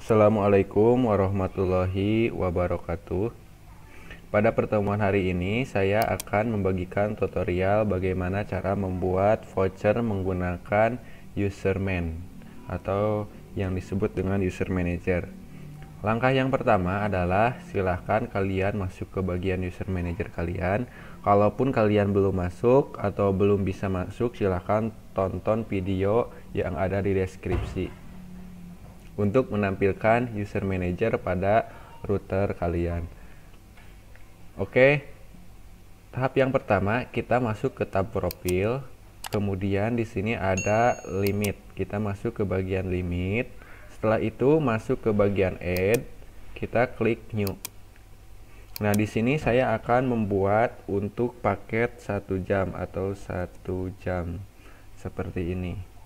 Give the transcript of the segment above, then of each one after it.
Assalamualaikum warahmatullahi wabarakatuh. Pada pertemuan hari ini saya akan membagikan tutorial bagaimana cara membuat voucher menggunakan userman atau yang disebut dengan user manager. Langkah yang pertama adalah silahkan kalian masuk ke bagian user manager kalian. Kalaupun kalian belum masuk atau belum bisa masuk, silahkan tonton video yang ada di deskripsi untuk menampilkan user manager pada router kalian. Oke, tahap yang pertama kita masuk ke tab profil, kemudian di sini ada limit. Kita masuk ke bagian limit. Setelah itu masuk ke bagian add, kita klik new. Nah, di sini saya akan membuat untuk paket 1 jam atau 1 jam seperti ini.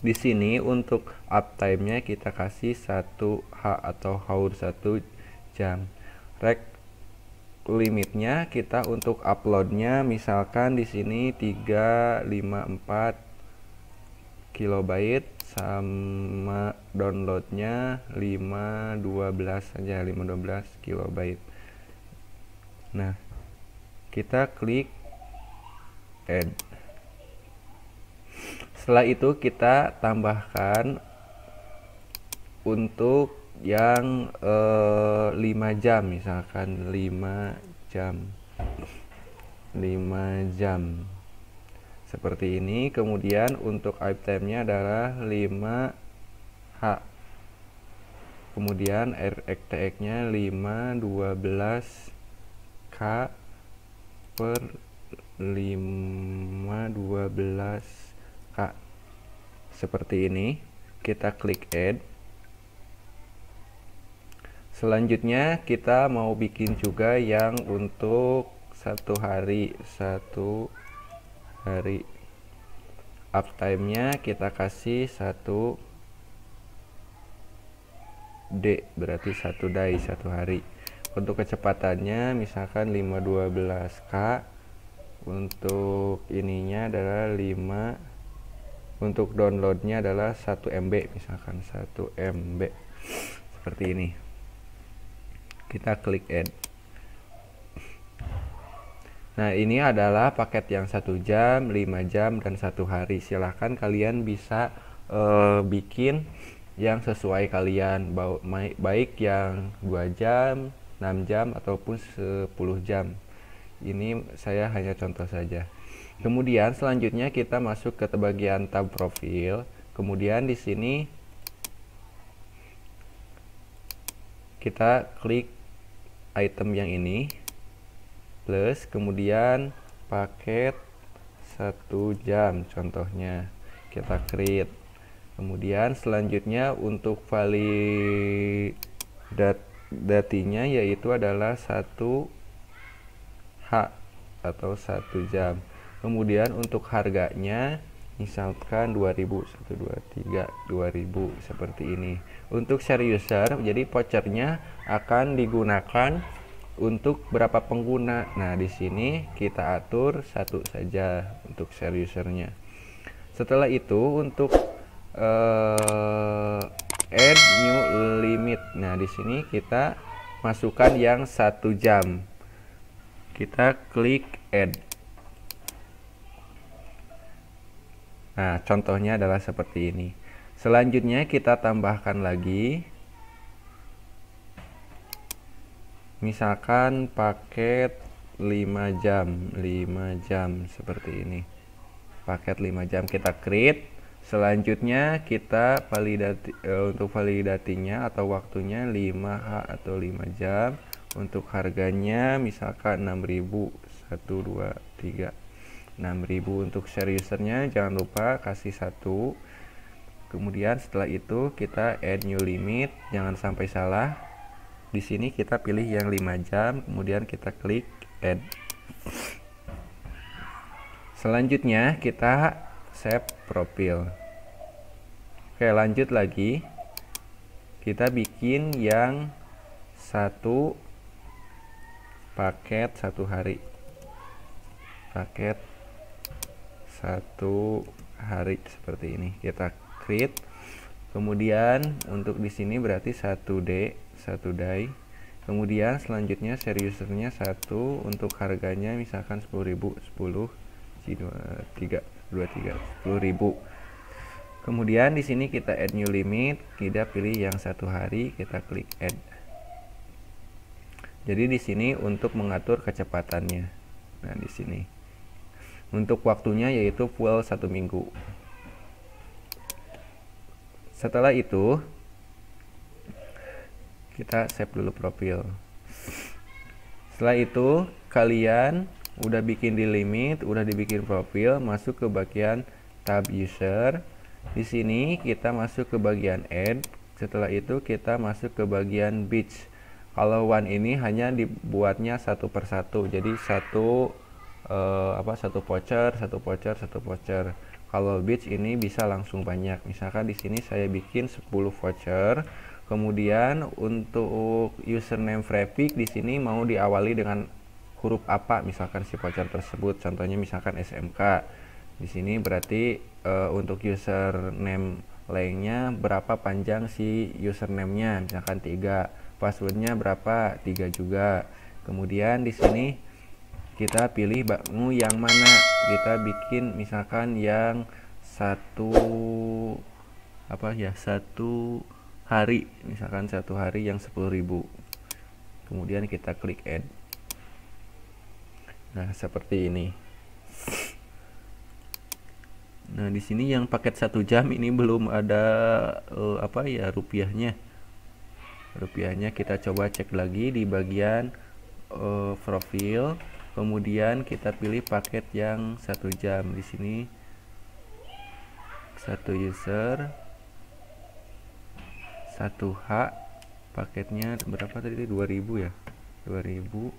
Di sini untuk uptime-nya kita kasih 1H atau hour 1 jam. Limitnya kita untuk uploadnya misalkan di sini 354 kilobyte sama downloadnya 512 saja, 512 kilobyte. Nah, kita klik add. Setelah itu kita tambahkan untuk yang 5 jam, misalkan 5 jam seperti ini. Kemudian untuk uptime-nya adalah 5H, kemudian RTX-nya 512K per 512K seperti ini. Kita klik add. Selanjutnya kita mau bikin juga yang untuk satu hari uptime-nya kita kasih 1D, berarti 1 day, 1 hari. Untuk kecepatannya misalkan 512K, untuk ininya adalah 5, untuk downloadnya adalah 1 MB, misalkan 1 MB seperti ini. Kita klik add. Nah, ini adalah paket yang 1 jam, 5 jam, dan 1 hari. Silahkan kalian bisa bikin yang sesuai kalian, baik yang 2 jam, 6 jam, ataupun 10 jam. Ini saya hanya contoh saja. Kemudian selanjutnya kita masuk ke bagian tab profil. Kemudian di sini kita klik item yang ini plus, kemudian paket 1 jam contohnya kita create. Kemudian selanjutnya untuk validatinya yaitu adalah 1H atau 1 jam. Kemudian untuk harganya misalkan 2000, 123, 2000 seperti ini. Untuk share user, jadi vouchernya akan digunakan untuk berapa pengguna. Nah, di sini kita atur 1 saja untuk share usernya. Setelah itu untuk add new limit. Nah, di sini kita masukkan yang 1 jam. Kita klik add. Nah, contohnya adalah seperti ini. Selanjutnya kita tambahkan lagi, misalkan paket 5 jam seperti ini. Paket 5 jam kita create. Selanjutnya kita untuk validatinya atau waktunya 5H atau 5 jam. Untuk harganya misalkan 6.000, 1 2 3 6.000. Untuk share usernya jangan lupa kasih 1. Kemudian setelah itu kita add new limit, jangan sampai salah. Di sini kita pilih yang 5 jam, kemudian kita klik add. Selanjutnya kita save profil. Oke, lanjut lagi. Kita bikin yang 1 paket 1 hari. Paket 1 hari seperti ini. Kita create, Kemudian untuk di sini berarti 1D, 1 die. Kemudian selanjutnya seri usernya 1, untuk harganya misalkan 10.000, 10 3 23 10.000. Kemudian di sini kita add new limit, kita pilih yang 1 hari, kita klik add. Jadi di sini untuk mengatur kecepatannya. Nah, di sini. Untuk waktunya yaitu full 1 minggu. Setelah itu kita save dulu profil. Setelah itu kalian udah bikin di limit, udah dibikin profil, masuk ke bagian tab user. Di sini kita masuk ke bagian add. Setelah itu kita masuk ke bagian batch. Kalau one ini hanya dibuatnya satu persatu, jadi satu voucher, satu voucher, satu voucher. Kalau batch ini bisa langsung banyak. Misalkan di sini saya bikin 10 voucher. Kemudian untuk username Freepik di sini mau diawali dengan huruf apa, misalkan si voucher tersebut. Contohnya misalkan SMK. Di sini berarti untuk username lainnya berapa panjang si username-nya, misalkan 3. Passwordnya berapa? 3 juga. Kemudian di sini kita pilih mau yang mana. Kita bikin misalkan yang satu hari, misalkan 1 hari yang 10.000. Kemudian kita klik add. Nah, seperti ini. Nah, di sini yang paket 1 jam ini belum ada rupiahnya. Rupiahnya kita coba cek lagi di bagian profil. Kemudian kita pilih paket yang 1 jam. Di sini 1 user 1H, paketnya berapa tadi? 2000 ya. 2000.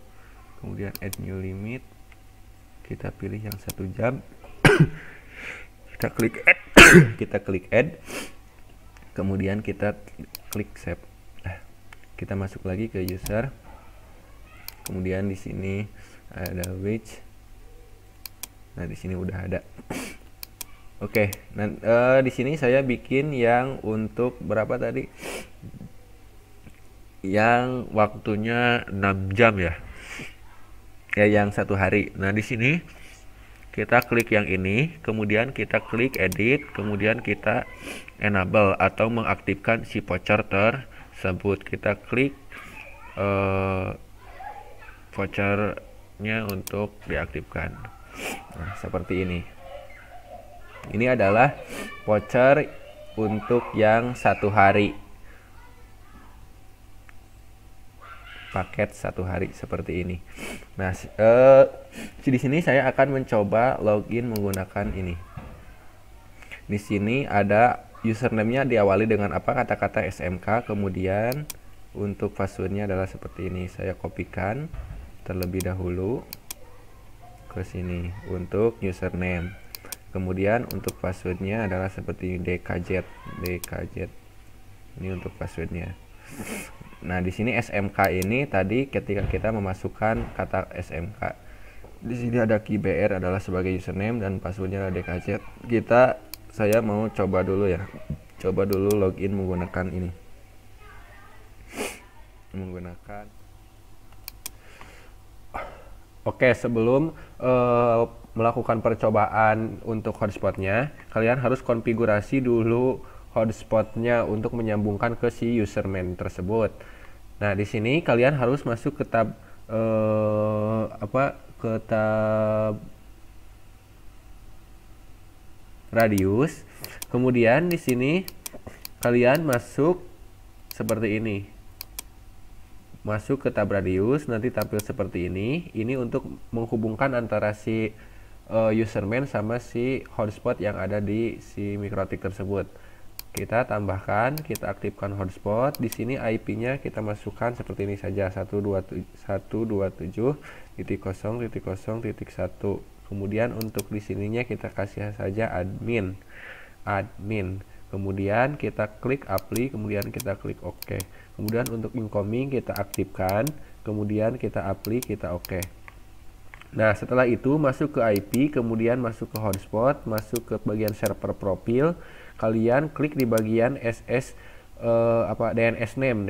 Kemudian add new limit. Kita pilih yang 1 jam. Kita klik add. Kita klik add. Kemudian kita klik save. Kita masuk lagi ke user. Kemudian di sini ada wage. Nah, di sini udah ada. Oke, nah di sini saya bikin yang untuk berapa tadi? Yang waktunya 6 jam ya. Ya, yang 1 hari. Nah, di sini kita klik yang ini, kemudian kita klik edit, kemudian kita enable atau mengaktifkan si voucher tersebut. Kita klik vouchernya untuk diaktifkan. Nah, seperti ini. Ini adalah voucher untuk yang 1 hari. Paket 1 hari seperti ini. Nah, di sini saya akan mencoba login menggunakan ini. Di sini ada username-nya diawali dengan apa? Kata-kata SMK. Kemudian untuk passwordnya adalah seperti ini. Saya kopikan terlebih dahulu ke sini untuk username. Kemudian untuk passwordnya adalah seperti DKZ. Ini untuk passwordnya. Nah, di sini SMK ini tadi ketika kita memasukkan kata SMK. Di sini ada key BR adalah sebagai username dan passwordnya adalah DKZ. Saya mau coba dulu ya. Coba dulu login menggunakan ini. Oke, sebelum melakukan percobaan untuk hotspotnya, kalian harus konfigurasi dulu hotspotnya untuk menyambungkan ke si username tersebut. Nah, di sini kalian harus masuk ke tab radius. Kemudian di sini kalian masuk seperti ini. Masuk ke tab radius, nanti tampil seperti ini. Ini untuk menghubungkan antara si username sama si hotspot yang ada di si MikroTik tersebut. Kita tambahkan, kita aktifkan hotspot. Di sini IP-nya kita masukkan seperti ini saja, 127.0.0.1. Kemudian untuk di sininya kita kasih saja admin. Kemudian kita klik apply, kemudian kita klik OK. Kemudian untuk incoming kita aktifkan, kemudian kita apply, kita OK. Nah, setelah itu masuk ke IP, kemudian masuk ke hotspot, masuk ke bagian server profil, kalian klik di bagian DNS name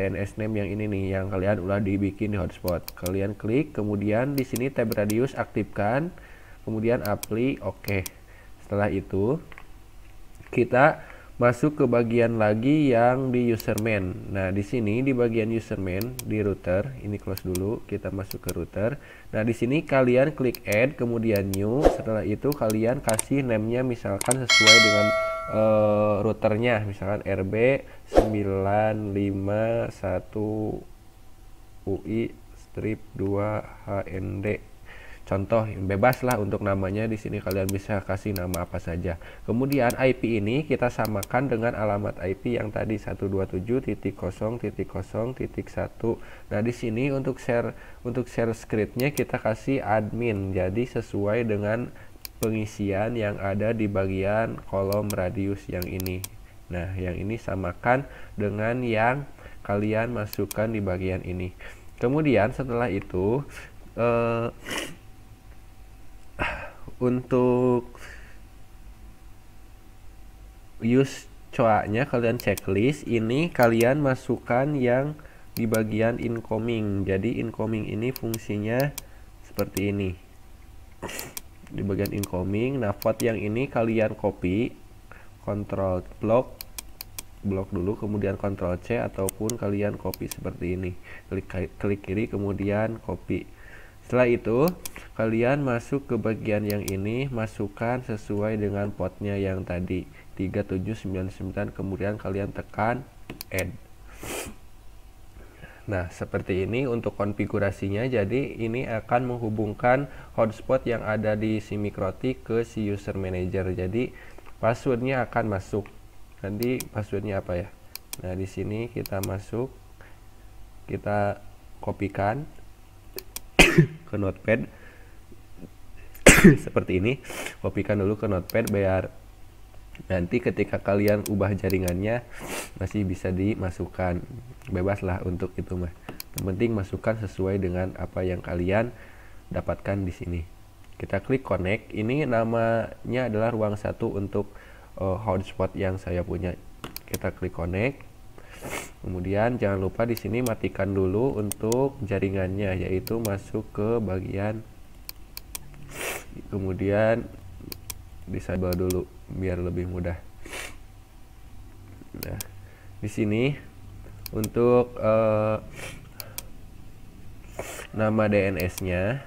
yang ini nih, yang kalian udah dibikin di hotspot. Kalian klik, kemudian di sini tab radius aktifkan, kemudian apply, oke. Setelah itu kita masuk ke bagian lagi yang di userman. Nah, di sini di bagian userman di router, ini close dulu, kita masuk ke router. Nah, di sini kalian klik add, kemudian new. Setelah itu kalian kasih name-nya misalkan sesuai dengan routernya, misalkan RB951 UI strip 2 HND. Contoh, bebas lah untuk namanya. Di sini kalian bisa kasih nama apa saja. Kemudian IP ini kita samakan dengan alamat IP yang tadi 127.0.0.1. Nah, di sini untuk share scriptnya kita kasih admin. Jadi sesuai dengan pengisian yang ada di bagian kolom radius yang ini. Nah, yang ini samakan dengan yang kalian masukkan di bagian ini. Kemudian setelah itu untuk use coa-nya kalian checklist, ini kalian masukkan yang di bagian incoming. Jadi incoming ini fungsinya seperti ini. Di bagian incoming, nah vote yang ini kalian copy, control block dulu, kemudian Ctrl C, ataupun kalian copy seperti ini. Klik kiri, kemudian copy. Setelah itu kalian masuk ke bagian yang ini, masukkan sesuai dengan portnya yang tadi 3799, kemudian kalian tekan add. Nah, seperti ini untuk konfigurasinya. Jadi ini akan menghubungkan hotspot yang ada di si Mikrotik ke si user manager. Jadi passwordnya akan masuk. Nanti passwordnya apa ya? Nah, di sini kita masuk, kita kopikan ke notepad seperti ini. Kopikan dulu ke notepad biar nanti ketika kalian ubah jaringannya masih bisa dimasukkan. Bebas lah untuk itu mah. Yang penting masukkan sesuai dengan apa yang kalian dapatkan di sini. Kita klik connect. Ini namanya adalah ruang 1 untuk hotspot yang saya punya. Kita klik connect. Kemudian jangan lupa di sini matikan dulu untuk jaringannya, yaitu masuk ke bagian, kemudian disable dulu biar lebih mudah. Nah, di sini untuk nama DNS-nya,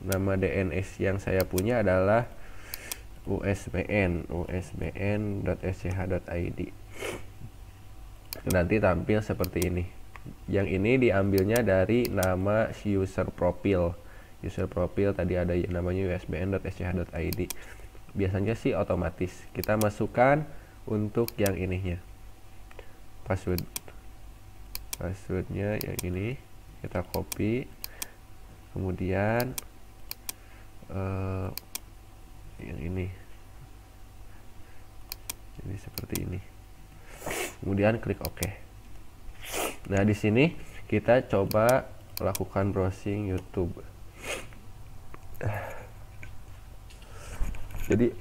nama DNS yang saya punya adalah usbn.sch.id. Nanti tampil seperti ini. Yang ini diambilnya dari nama si user profil. User profil tadi ada namanya usbn.sch.id. Biasanya sih otomatis. Kita masukkan untuk yang ininya. Passwordnya yang ini kita copy. Kemudian yang ini. Jadi seperti ini. Kemudian klik OK. Nah, di sini kita coba lakukan browsing YouTube. Jadi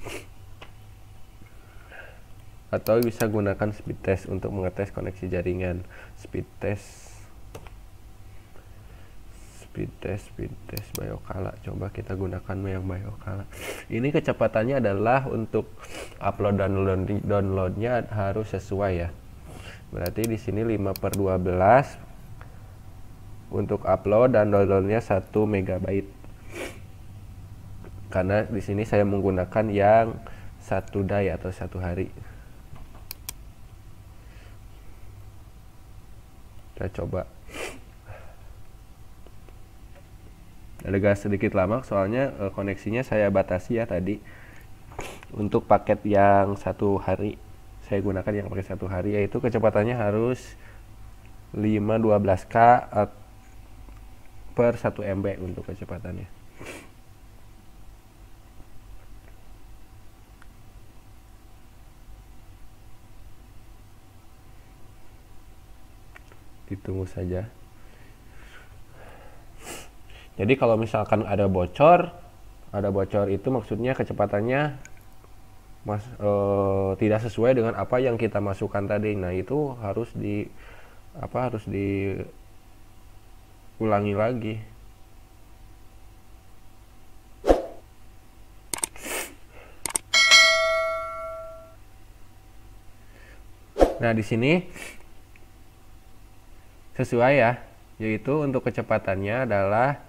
atau bisa gunakan speed test untuk mengetes koneksi jaringan. Speed test Biokala. Coba kita gunakan yang Biokala. Ini kecepatannya adalah untuk upload downloadnya harus sesuai ya. Berarti di sini 5/12 untuk upload dan downloadnya 1 MB. Karena di sini saya menggunakan yang 1 day atau 1 hari. Kita coba. Agak sedikit lama soalnya koneksinya saya batasi ya tadi. Untuk paket yang 1 hari, saya gunakan yang pakai 1 hari, yaitu kecepatannya harus 512K per 1 MB untuk kecepatannya. Ditunggu saja. Jadi kalau misalkan ada bocor itu maksudnya kecepatannya tidak sesuai dengan apa yang kita masukkan tadi. Nah, itu harus diulangi lagi. Nah, di sini sesuai ya, yaitu untuk kecepatannya adalah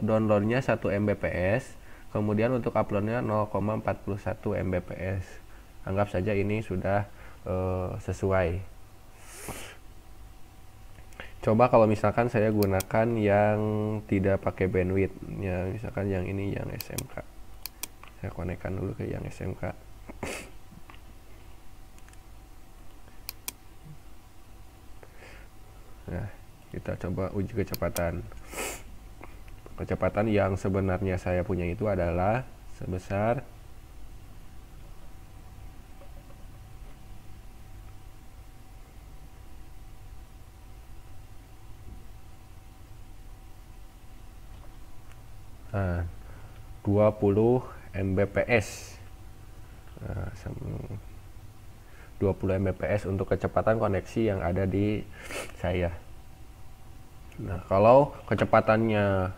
downloadnya 1 Mbps, kemudian untuk uploadnya 0,41 Mbps. Anggap saja ini sudah sesuai. Coba kalau misalkan saya gunakan yang tidak pakai bandwidth ya, misalkan yang ini yang SMK, saya konekkan dulu ke yang SMK. Nah, kita coba uji kecepatan. Kecepatan yang sebenarnya saya punya itu adalah sebesar nah, 20 Mbps. Nah, 20 Mbps untuk kecepatan koneksi yang ada di saya. Nah, kalau kecepatannya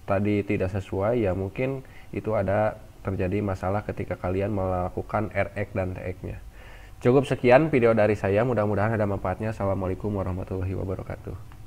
tadi tidak sesuai, ya mungkin itu ada terjadi masalah ketika kalian melakukan RX dan TX-nya. Cukup sekian video dari saya, mudah-mudahan ada manfaatnya. Assalamualaikum warahmatullahi wabarakatuh.